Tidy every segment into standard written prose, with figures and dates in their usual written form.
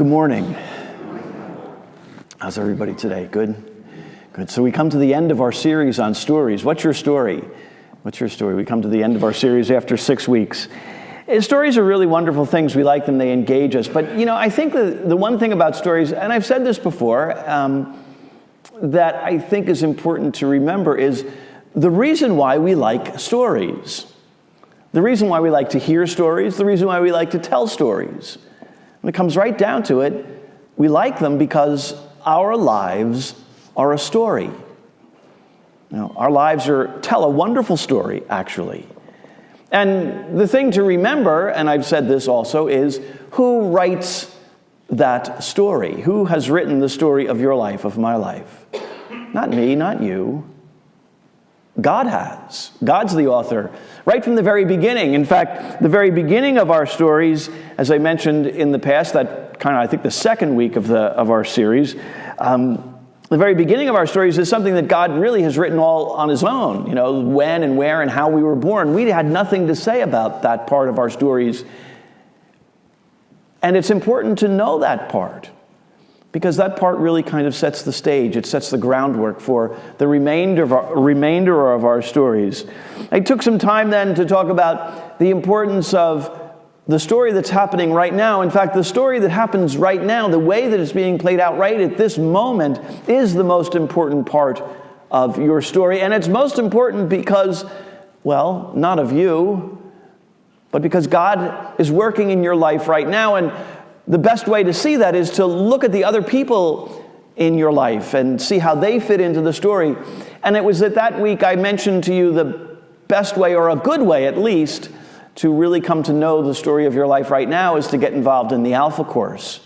Good morning. How's everybody today? Good? Good. So we come to the end of our series on stories. What's your story? What's your story? We come to the end of our series after 6 weeks. Stories are really wonderful things. We like them. They engage us. But, I think the one thing about stories, and I've said this before, that I think is important to remember is the reason why we like stories. The reason why we like to hear stories, the reason why we like to tell stories. When it comes right down to it, we like them because our lives are a story. Our lives tell a wonderful story, actually. And the thing to remember, and I've said this also, is who writes that story? Who has written the story of your life, of my life? Not me, not you. God has. God's the author, right from the very beginning. In fact, the very beginning of our stories, as I mentioned in the past, that kind of, I think, the second week of our series, the very beginning of our stories is something that God really has written all on his own. When and where and how we were born. We had nothing to say about that part of our stories. And it's important to know that part, because that part really kind of sets the stage. It sets the groundwork for the remainder of our stories. I took some time then to talk about the importance of the story that's happening right now. In fact, the story that happens right now, the way that it's being played out right at this moment, is the most important part of your story. And it's most important because, well, not of you, but because God is working in your life right now. And the best way to see that is to look at the other people in your life and see how they fit into the story. And it was that week I mentioned to you the best way, or a good way at least, to really come to know the story of your life right now is to get involved in the Alpha Course.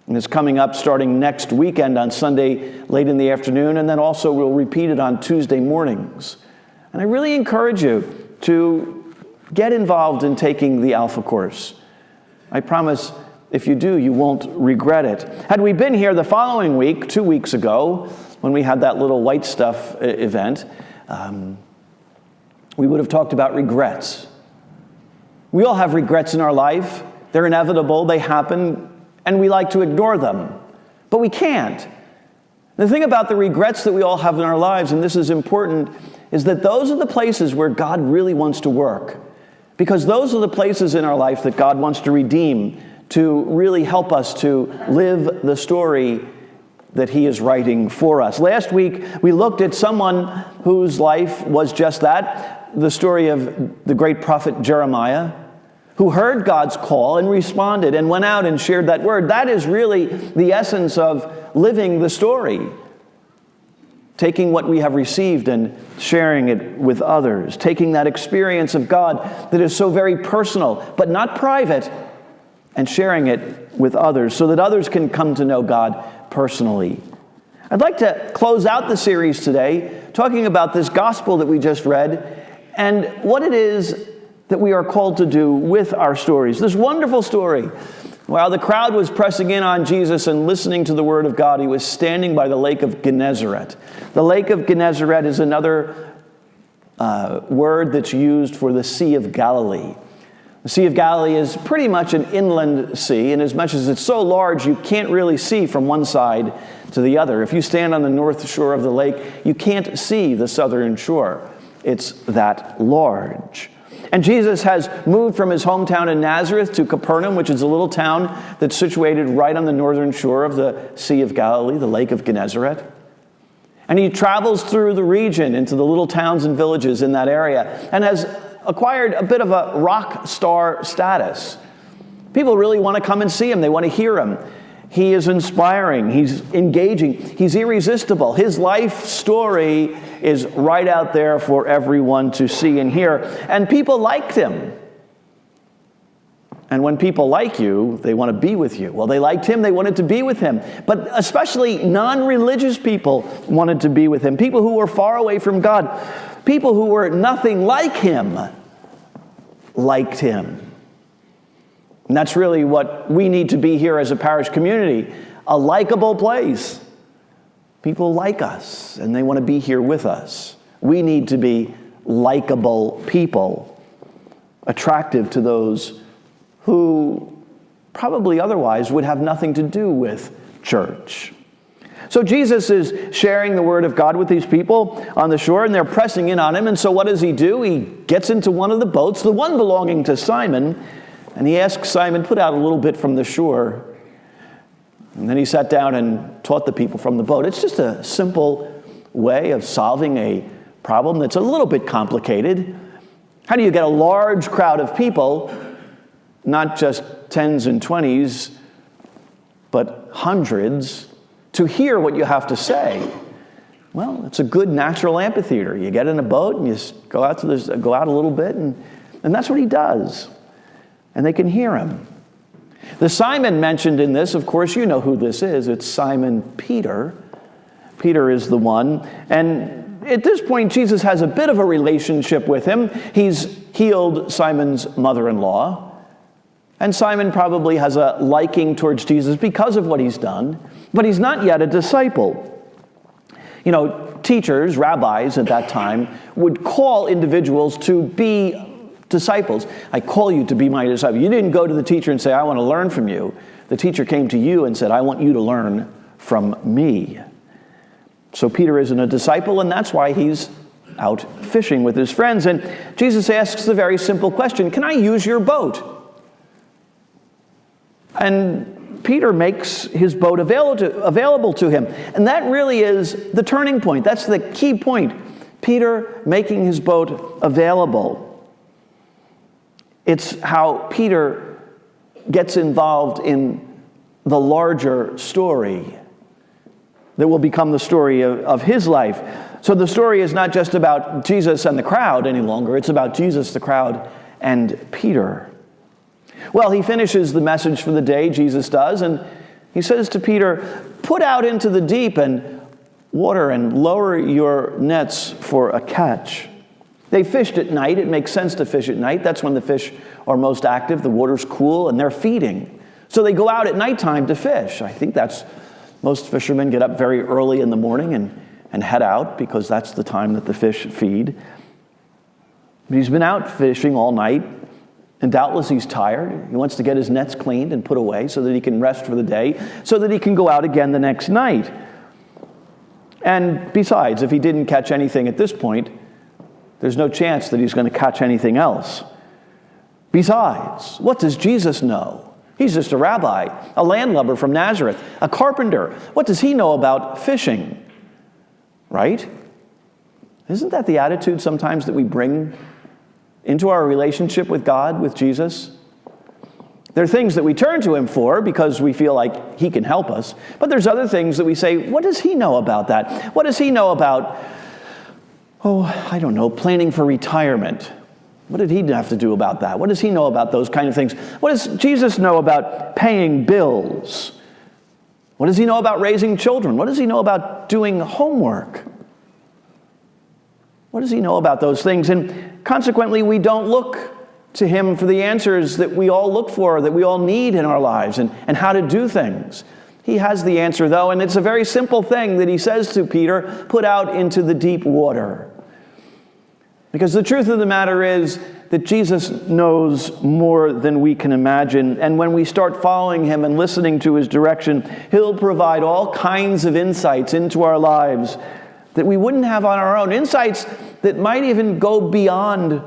And it's coming up starting next weekend on Sunday late in the afternoon, and then also we'll repeat it on Tuesday mornings. And I really encourage you to get involved in taking the Alpha Course. I promise if you do, you won't regret it. Had we been here the following week, 2 weeks ago, when we had that little white stuff event, we would have talked about regrets. We all have regrets in our life. They're inevitable, they happen, and we like to ignore them. But we can't. The thing about the regrets that we all have in our lives, and this is important, is that those are the places where God really wants to work. Because those are the places in our life that God wants to redeem, to really help us to live the story that he is writing for us. Last week, we looked at someone whose life was just that, the story of the great prophet Jeremiah, who heard God's call and responded and went out and shared that word. That is really the essence of living the story. Taking what we have received and sharing it with others. Taking that experience of God that is so very personal, but not private, and sharing it with others so that others can come to know God personally. I'd like to close out the series today talking about this gospel that we just read and what it is that we are called to do with our stories. This wonderful story. While the crowd was pressing in on Jesus and listening to the word of God, he was standing by the lake of Gennesaret. The lake of Gennesaret is another word that's used for the Sea of Galilee. The Sea of Galilee is pretty much an inland sea, and as much as it's so large, you can't really see from one side to the other. If you stand on the north shore of the lake, you can't see the southern shore. It's that large. And Jesus has moved from his hometown in Nazareth to Capernaum, which is a little town that's situated right on the northern shore of the Sea of Galilee, the Lake of Gennesaret. And he travels through the region into the little towns and villages in that area and has acquired a bit of a rock star status. People really want to come and see him. They want to hear him. He is inspiring. He's engaging. He's irresistible. His life story is right out there for everyone to see and hear. And people liked him. And when people like you, they want to be with you. Well, they liked him. They wanted to be with him. But especially non-religious people wanted to be with him. People who were far away from God. People who were nothing like him liked him. And that's really what we need to be here as a parish community. A likable place. People like us, and they want to be here with us. We need to be likable people, attractive to those who probably otherwise would have nothing to do with church. So Jesus is sharing the word of God with these people on the shore, and they're pressing in on him. And so what does he do? He gets into one of the boats, the one belonging to Simon, and he asks Simon, put out a little bit from the shore. And then he sat down and taught the people from the boat. It's just a simple way of solving a problem that's a little bit complicated. How do you get a large crowd of people, not just 10s and 20s, but hundreds, to hear what you have to say? Well, it's a good natural amphitheater. You get in a boat and you go out a little bit, and that's what he does. And they can hear him. The Simon mentioned in this, of course, you know who this is. It's Simon Peter. Peter is the one. And at this point, Jesus has a bit of a relationship with him. He's healed Simon's mother-in-law. And Simon probably has a liking towards Jesus because of what he's done. But he's not yet a disciple. You know, teachers, rabbis at that time, would call individuals to be disciples. I call you to be my disciple. You didn't go to the teacher and say, I want to learn from you. The teacher came to you and said, I want you to learn from me. So Peter isn't a disciple, and that's why he's out fishing with his friends. And Jesus asks the very simple question, can I use your boat? And Peter makes his boat available to him. And that really is the turning point. That's the key point. Peter making his boat available. It's how Peter gets involved in the larger story that will become the story of his life. So the story is not just about Jesus and the crowd any longer. It's about Jesus, the crowd, and Peter. Well, he finishes the message for the day, Jesus does, and he says to Peter, put out into the deep and water and lower your nets for a catch. They fished at night. It makes sense to fish at night. That's when the fish are most active. The water's cool, and they're feeding. So they go out at nighttime to fish. I think most fishermen get up very early in the morning and head out because that's the time that the fish feed. But he's been out fishing all night, and doubtless he's tired. He wants to get his nets cleaned and put away so that he can rest for the day, so that he can go out again the next night. And besides, if he didn't catch anything at this point, there's no chance that he's going to catch anything else. Besides, what does Jesus know? He's just a rabbi, a landlubber from Nazareth, a carpenter. What does he know about fishing? Right? Isn't that the attitude sometimes that we bring into our relationship with God, with Jesus? There are things that we turn to him for because we feel like he can help us. But there's other things that we say, what does he know about that? What does he know about, I don't know, planning for retirement? What did he have to do about that? What does he know about those kind of things? What does Jesus know about paying bills? What does he know about raising children? What does he know about doing homework? What does he know about those things? And consequently, we don't look to him for the answers that we all look for, that we all need in our lives, and how to do things. He has the answer, though, and it's a very simple thing that he says to Peter, put out into the deep water. Because the truth of the matter is that Jesus knows more than we can imagine. And when we start following him and listening to his direction, he'll provide all kinds of insights into our lives that we wouldn't have on our own. Insights that might even go beyond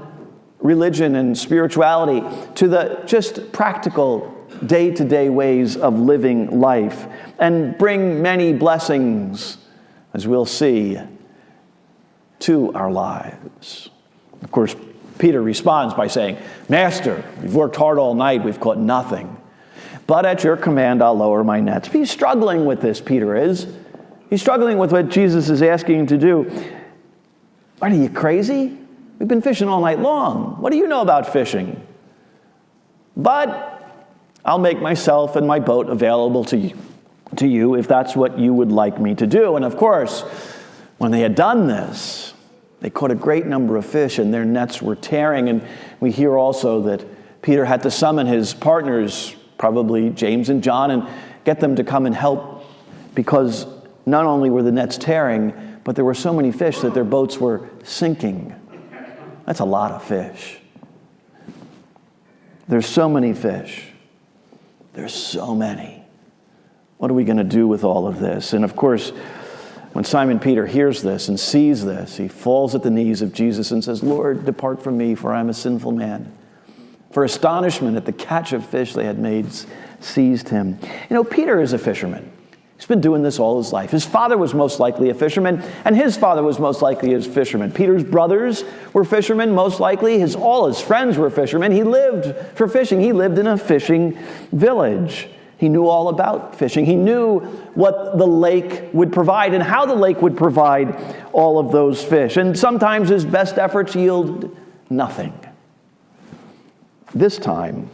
religion and spirituality to the just practical day-to-day ways of living life and bring many blessings, as we'll see, to our lives. Of course, Peter responds by saying, Master, we've worked hard all night, we've caught nothing. But at your command, I'll lower my nets. He's struggling with this, Peter is. He's struggling with what Jesus is asking him to do. What, are you crazy? We've been fishing all night long. What do you know about fishing? But I'll make myself and my boat available to you if that's what you would like me to do. And of course, when they had done this, they caught a great number of fish and their nets were tearing. And we hear also that Peter had to summon his partners, probably James and John, and get them to come and help because not only were the nets tearing, but there were so many fish that their boats were sinking. That's a lot of fish. There's so many fish. There's so many. What are we going to do with all of this? And of course, when Simon Peter hears this and sees this, he falls at the knees of Jesus and says, Lord, depart from me, for I am a sinful man. For astonishment at the catch of fish they had made seized him. You know, Peter is a fisherman. He's been doing this all his life. His father was most likely a fisherman, and his father was most likely a fisherman. Peter's brothers were fishermen, most likely. All his friends were fishermen. He lived for fishing. He lived in a fishing village. He knew all about fishing. He knew what the lake would provide and how the lake would provide all of those fish. And sometimes his best efforts yield nothing. This time,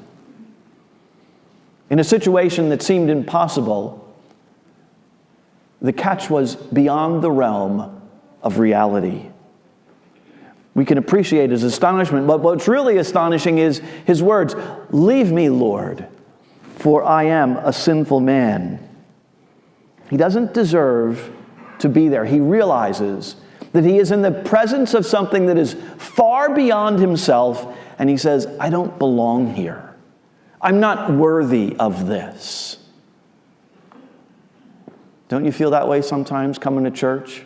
in a situation that seemed impossible, the catch was beyond the realm of reality. We can appreciate his astonishment, but what's really astonishing is his words, "Leave me, Lord, for I am a sinful man." He doesn't deserve to be there. He realizes that he is in the presence of something that is far beyond himself, and he says, I don't belong here. I'm not worthy of this. Don't you feel that way sometimes coming to church?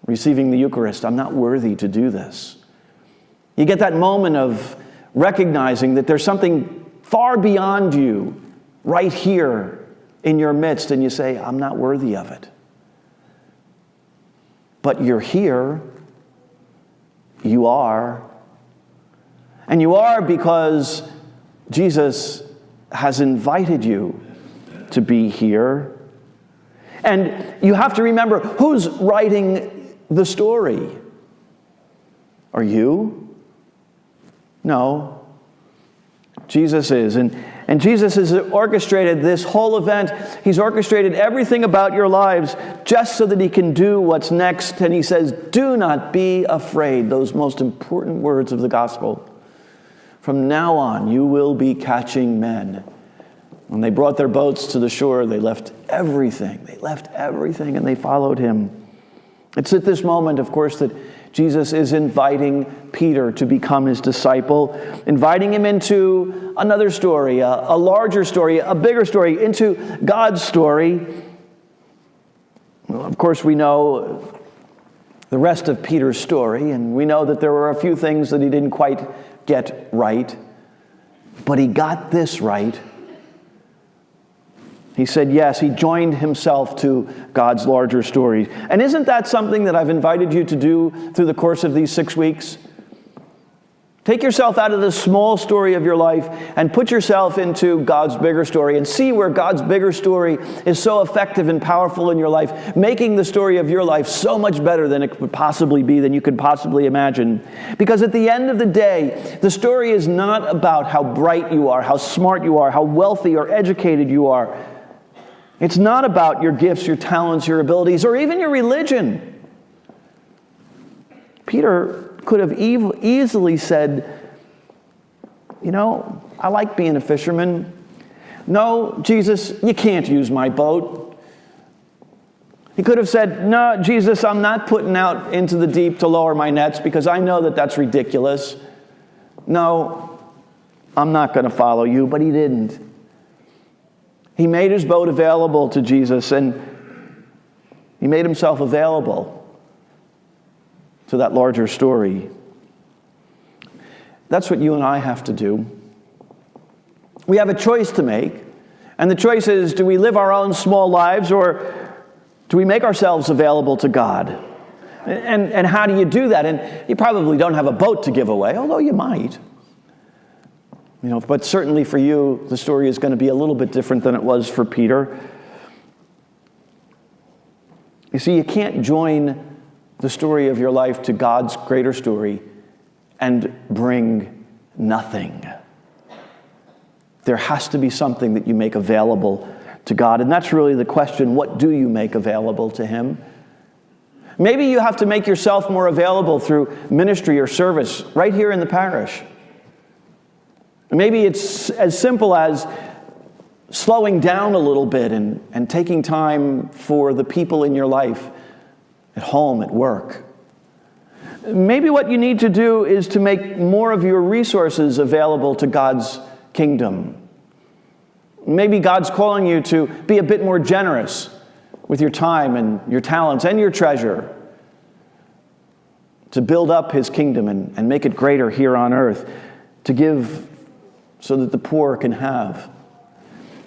Receiving the Eucharist, I'm not worthy to do this. You get that moment of recognizing that there's something far beyond you right here in your midst, and you say, I'm not worthy of it. But you're here. You are. And you are because Jesus has invited you to be here. And you have to remember, who's writing the story? Are you? No. Jesus is. And Jesus has orchestrated this whole event. He's orchestrated everything about your lives just so that he can do what's next. And he says, do not be afraid. Those most important words of the gospel. From now on, you will be catching men. When they brought their boats to the shore, they left everything. They left everything and they followed him. It's at this moment, of course, that Jesus is inviting Peter to become his disciple, inviting him into another story, a larger story, a bigger story, into God's story. Well, of course, we know the rest of Peter's story, and we know that there were a few things that he didn't quite get right, but he got this right. He said yes, he joined himself to God's larger story. And isn't that something that I've invited you to do through the course of these 6 weeks? Take yourself out of the small story of your life and put yourself into God's bigger story and see where God's bigger story is so effective and powerful in your life, making the story of your life so much better than it could possibly be, than you could possibly imagine. Because at the end of the day, the story is not about how bright you are, how smart you are, how wealthy or educated you are. It's not about your gifts, your talents, your abilities, or even your religion. Peter could have easily said, you know, I like being a fisherman. No, Jesus, you can't use my boat. He could have said, no, Jesus, I'm not putting out into the deep to lower my nets because I know that that's ridiculous. No, I'm not going to follow you, but he didn't. He made his boat available to Jesus, and he made himself available to that larger story. That's what you and I have to do. We have a choice to make, and the choice is, do we live our own small lives, or do we make ourselves available to God? And how do you do that? And you probably don't have a boat to give away, although you might. You know, but certainly for you, the story is going to be a little bit different than it was for Peter. You see, you can't join the story of your life to God's greater story and bring nothing. There has to be something that you make available to God. And that's really the question, what do you make available to him? Maybe you have to make yourself more available through ministry or service right here in the parish. Maybe it's as simple as slowing down a little bit and taking time for the people in your life, at home, at work. Maybe what you need to do is to make more of your resources available to God's kingdom. Maybe God's calling you to be a bit more generous with your time and your talents and your treasure, to build up his kingdom and make it greater here on earth, to give so that the poor can have.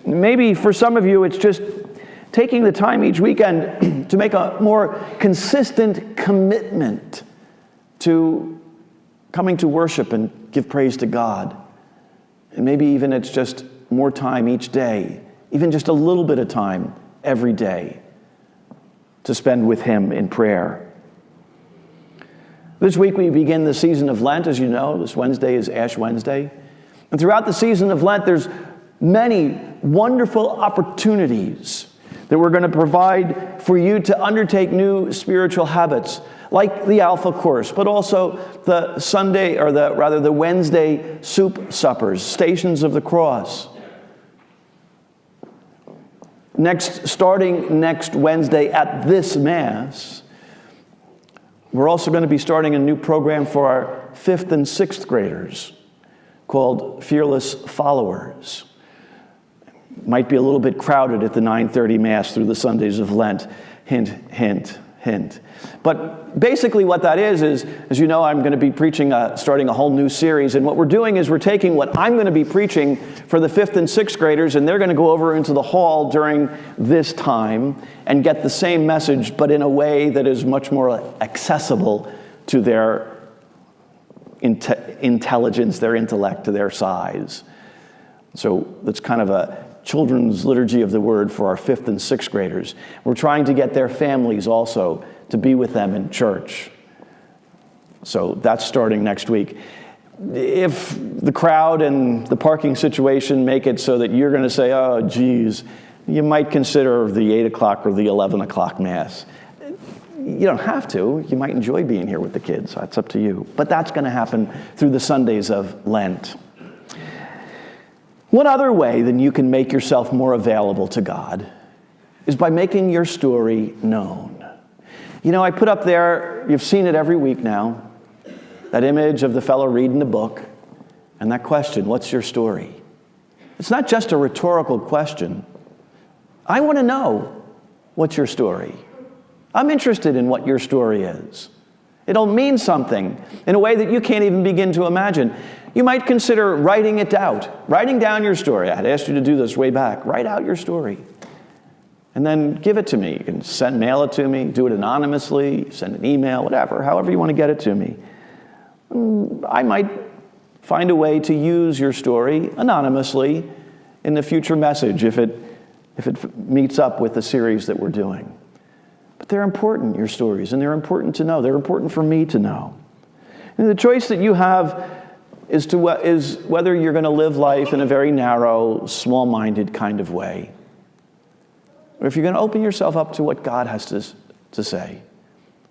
Maybe for some of you, it's just taking the time each weekend to make a more consistent commitment to coming to worship and give praise to God. And maybe even it's just more time each day, even just a little bit of time every day to spend with him in prayer. This week we begin the season of Lent. As you know, this Wednesday is Ash Wednesday. And throughout the season of Lent, there's many wonderful opportunities that we're going to provide for you to undertake new spiritual habits, like the Alpha Course, but also the the Wednesday soup suppers, Stations of the Cross. Starting next Wednesday at this Mass, we're also going to be starting a new program for our 5th and 6th graders called Fearless Followers. Might be a little bit crowded at the 9:30 Mass through the Sundays of Lent. Hint, hint, hint. But basically what that is, as you know, I'm going to be starting a whole new series. And what we're doing is we're taking what I'm going to be preaching for the 5th and 6th graders, and they're going to go over into the hall during this time and get the same message, but in a way that is much more accessible to their intelligence, their intellect, to their size. So that's kind of a children's liturgy of the word for our 5th and 6th graders. We're trying to get their families also to be with them in church. So that's starting next week. If the crowd and the parking situation make it so that you're going to say, oh, geez, you might consider the 8 o'clock or the 11 o'clock Mass. You don't have to. You might enjoy being here with the kids. That's up to you. But that's going to happen through the Sundays of Lent. One other way that you can make yourself more available to God is by making your story known. You know, I put up there, you've seen it every week now, that image of the fellow reading the book and that question, what's your story? It's not just a rhetorical question. I want to know what's your story. I'm interested in what your story is. It'll mean something in a way that you can't even begin to imagine. You might consider writing it out, writing down your story. I had asked you to do this way back. Write out your story. And then give it to me. You can mail it to me, do it anonymously, send an email, whatever, however you want to get it to me. I might find a way to use your story anonymously in the future message if it meets up with the series that we're doing. But they're important, your stories, and they're important to know. They're important for me to know. And the choice that you have is whether you're going to live life in a very narrow, small-minded kind of way, or if you're going to open yourself up to what God has to say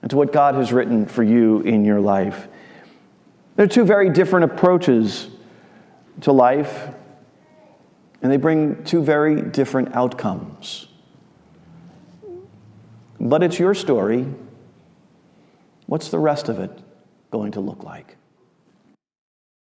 and to what God has written for you in your life. There are two very different approaches to life, and they bring two very different outcomes. But it's your story. What's the rest of it going to look like?